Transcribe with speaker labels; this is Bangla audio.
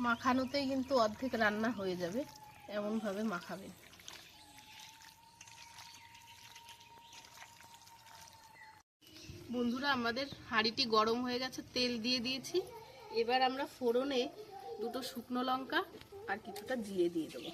Speaker 1: মাখানোতেই কিন্তু অর্ধেক রান্না হয়ে যাবে, এমনভাবে মাখাবেন। বন্ধুরা, আমাদের হাঁড়িটি গরম হয়ে গেছে, তেল দিয়ে দিয়েছি। এবার আমরা ফোড়নে দুটো শুকনো লঙ্কা আর কিছুটা জিরে দিয়ে দেবো।